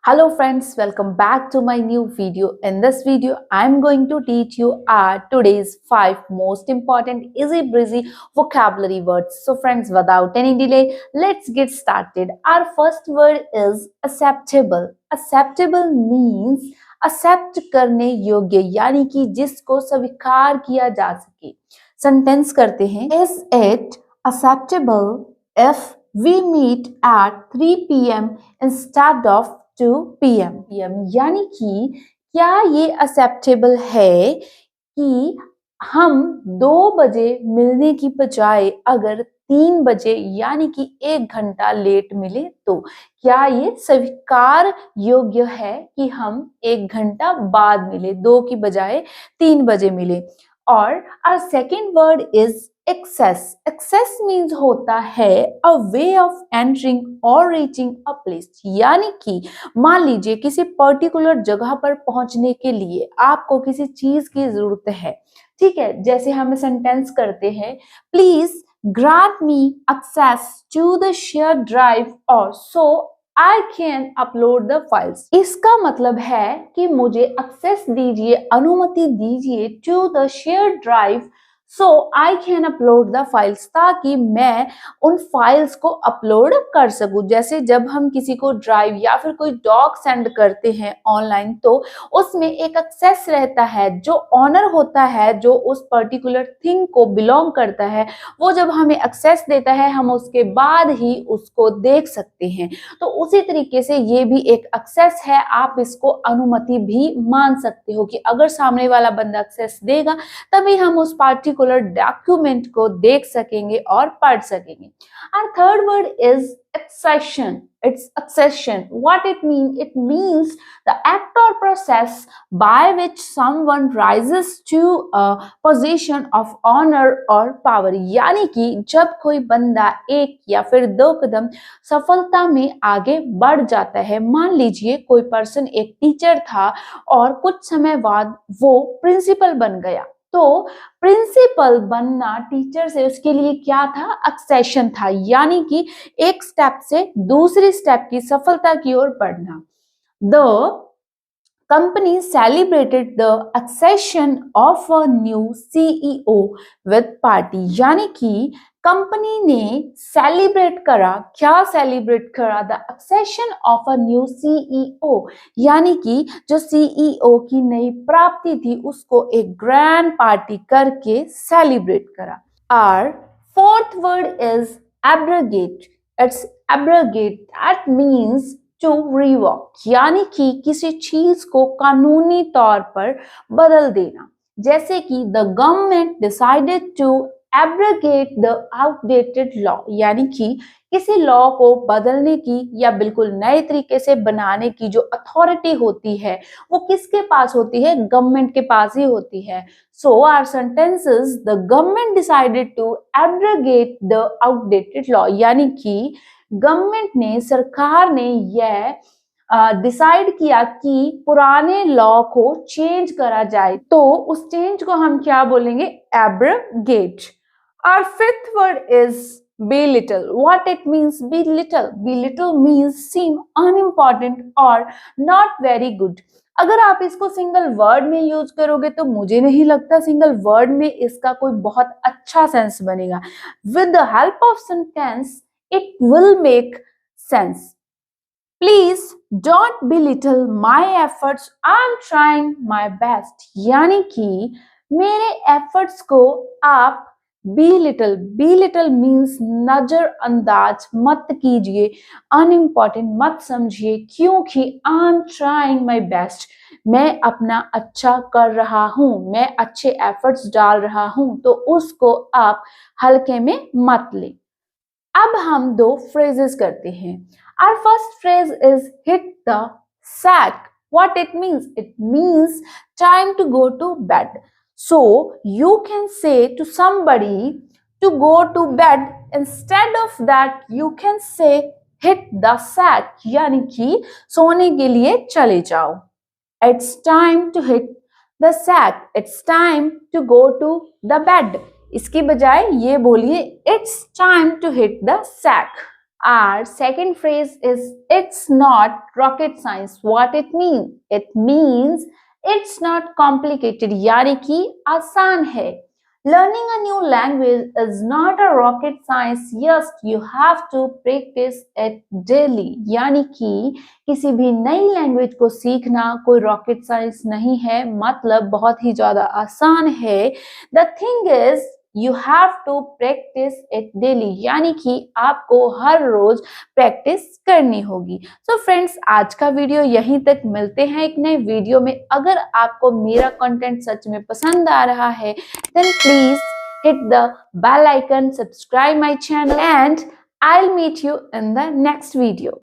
Hello friends, welcome back to my new video. In this video, I'm going to teach you our today's 5 most important easy breezy vocabulary words. So friends, without any delay, let's get started. Our first word is acceptable. Acceptable means accept करने योग्य यानी कि जिसको स्वीकार किया जा सके. Sentence करते हैं. Is it acceptable if we meet at 3 p.m. instead of 2 p.m. यानी कि क्या ये एक्सेप्टेबल है कि हम 2 बजे मिलने की बजाय अगर 3 बजे यानी कि 1 घंटा लेट मिले तो क्या ये स्वीकार योग्य है कि हम 1 घंटा बाद मिले, 2 की बजाय 3 बजे मिले. और our second word is access. Access means होता है a way of entering or reaching a place. यानी कि मान लीजिए किसी पर्टिकुलर जगह पर पहुंचने के लिए आपको किसी चीज की जरूरत है, ठीक है. जैसे हम सेंटेंस करते हैं, please grant me access to the shared drive or so I can upload the files. इसका मतलब है कि मुझे एक्सेस दीजिए, अनुमति दीजिए to the shared drive so I can upload the files, ताकि मैं उन फाइल्स को अपलोड कर सकूं. जैसे जब हम किसी को ड्राइव या फिर कोई डॉक सेंड करते हैं ऑनलाइन तो उसमें एक एक्सेस रहता है. जो ऑनर होता है, जो उस पर्टिकुलर थिंग को बिलोंग करता है, वो जब हमें एक्सेस देता है हम उसके बाद ही उसको देख सकते हैं. तो उसी तरीके से ये भी एक एक्सेस है. आप इसको अनुमति भी मान सकते हो कि अगर सामने वाला बंदा एक्सेस देगा तभी हम उस पार्टिकुलर डॉक्यूमेंट को देख सकेंगे और पढ़ सकेंगे. Our third word is accession. It's accession. What it means? It means the act or process by which someone rises to a position of honor or power. यानी कि जब कोई बंदा 1 या फिर 2 कदम सफलता में आगे बढ़ जाता है. मान लीजिए कोई पर्सन एक टीचर था और कुछ समय बाद वो प्रिंसिपल बन गया. तो प्रिंसिपल बनना टीचर से उसके लिए क्या था? एक्सेशन था. यानी कि एक स्टेप से दूसरी स्टेप की सफलता की ओर बढ़ना. The company celebrated the accession of a new CEO with party. यानी कि कंपनी ने सेलिब्रेट करा. क्या सेलिब्रेट करा? The accession of a new CEO. यानी कि जो सीईओ की नई प्राप्ति थी उसको एक ग्रैंड पार्टी करके सेलिब्रेट करा. Our fourth word is abrogate. It's abrogate. That means to revoke. यानी कि किसी चीज को कानूनी तौर पर बदल देना. जैसे कि the government decided to abrogate the outdated law. यानी कि किसी लॉ को बदलने की या बिल्कुल नए तरीके से बनाने की जो अथॉरिटी होती है वो किसके पास होती है? गवर्नमेंट के पास ही होती है. So our sentence is the government decided to abrogate the outdated law. यानी कि गवर्नमेंट ने, सरकार ने यह डिसाइड किया कि पुराने लॉ को चेंज करा जाए. तो उस चेंज को हम क्या बोलेंगे? Abrogate. Our fifth word is belittle. What it means? Belittle. Belittle means seem unimportant or not very good. अगर आप इसको सिंगल वर्ड में यूज करोगे तो मुझे नहीं लगता सिंगल वर्ड में इसका कोई बहुत अच्छा सेंस बनेगा. With the help of sentence, it will make sense. Please don't belittle my efforts. I'm trying my best. यानी कि मेरे efforts को आप belittle. Belittle means नजरअंदाज मत कीजिए, अनइम्पॉर्टेंट मत समझिए, क्योंकि I'm trying my best. मैं अपना अच्छा कर रहा हूँ, मैं अच्छे efforts डाल रहा हूँ, तो उसको आप हल्के में मत लें. अब हम 2 phrases करते हैं. Our first phrase is hit the sack. What it means? It means time to go to bed. So you can say to somebody to go to bed. Instead of that, you can say hit the sack. यानी कि सोने के लिए चले जाओ. It's time to hit the sack. It's time to go to the bed. इसकी बजाय ये बोलिए It's time to hit the sack. Our second phrase is it's not rocket science. What it means? It means it's not complicated. यानी कि आसान है. Learning a new language is not a rocket science. Yes, you have to practice it daily. यानी कि किसी भी नई language को सीखना कोई रॉकेट साइंस नहीं है, मतलब बहुत ही ज्यादा आसान है. The thing is you have to practice it daily. यानी कि आपको हर रोज प्रैक्टिस करनी होगी. सो फ्रेंड्स, आज का वीडियो यहीं तक. मिलते हैं एक नए वीडियो में. अगर आपको मेरा कंटेंट सच में पसंद आ रहा है, then please hit the bell icon, subscribe my channel, and I'll meet you in the next video.